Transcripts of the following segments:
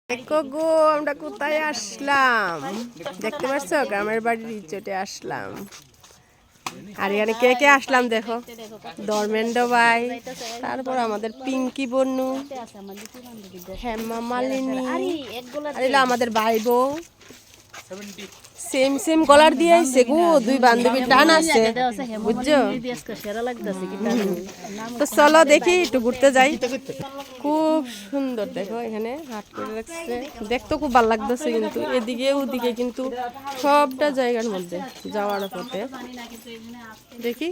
দেখো গো আমরা কোথায় আসলাম, দেখতে পাচ্ছ? গ্রামের বাড়ির ইজ্জতে আসলাম। আর এখানে কে কে আসলাম দেখো, ধর্মেন্দ্র ভাই, তারপর আমাদের পিঙ্কি বন্যু, হেমা মালিনী, আর এলো আমাদের ভাই বউ। সেম সেম কলার দিয়ে আইছে গো, দুই বান্ধবীর টান আছে বুঝছো। তো চলো দেখি একটু ঘুরতে যাই। খুব সুন্দর দেখো, এখানে হাট করে রাখছে, দেখতে খুব ভালো লাগতেছে। কিন্তু এদিকে ওদিকে কিন্তু সবটা জায়গার মধ্যে যাওয়ার পথে দেখি,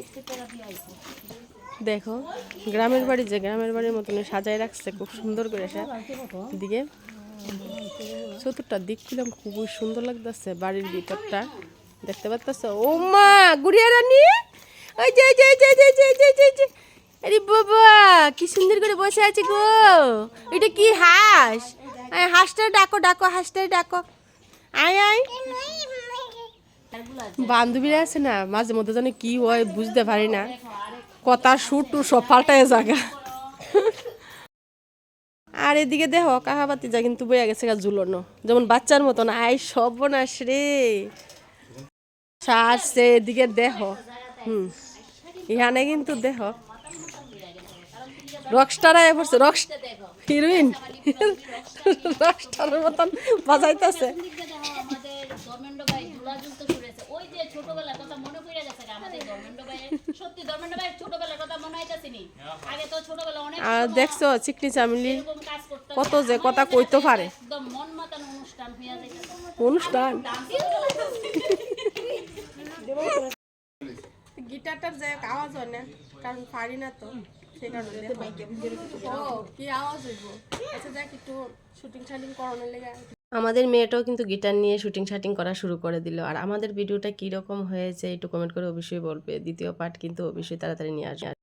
দেখো গ্রামের বাড়ি, যে গ্রামের বাড়ির মতন সাজায় রাখছে খুব সুন্দর করে। এদিকে চতুর্থ দিক ছিলাম, খুবই সুন্দর লাগতেছে বাড়ির ভিতরটা, দেখতে পাচ্ছ? ও মা গুড়িয়া রানী, ওই যে আরে বাবা কি সুন্দর করে বসে আছে গো। এটা কি হাঁস? হাঁসটা ডাকো ডাকো, হাঁসটা ডাকো, আয় আয়। বান্ধবীরা আছে না, মাঝে মধ্যে জানি কি হয় বুঝতে পারি না, কথা সুর টুর সব পাল্টায় জায়গা। আর এদিকে দেখো কাহাবাতি যা কিন্তু বইয়া গেছে ঝুলানো, যেমন বাচ্চার মতন। আই সর্বনাশ রে সারছে। এদিকে দেখো এখানে কিন্তু দেখো রকস্টার আয়া পড়ছে, হিরোইন রকস্টারের মতন বাজাইতেছে। আর দেখছো চিকনি চামিলি কত যে কথা কইতে পারে। অনুষ্ঠান গিটারটার যে আওয়াজ হয় না, কারণ পারি না তো, সেই কারণে কি আওয়াজ হইব। আচ্ছা যাক একটু শুটিং শাটিং করানোর লেগে। আমাদের মেয়েটাও কিন্তু গিটার নিয়ে শুটিং শাটিং করা শুরু করে দিল। আর আমাদের ভিডিওটা কীরকম হয়েছে একটু কমেন্ট করে অবশ্যই বলবে। দ্বিতীয় পার্ট কিন্তু অবশ্যই তাড়াতাড়ি নিয়ে আসবে।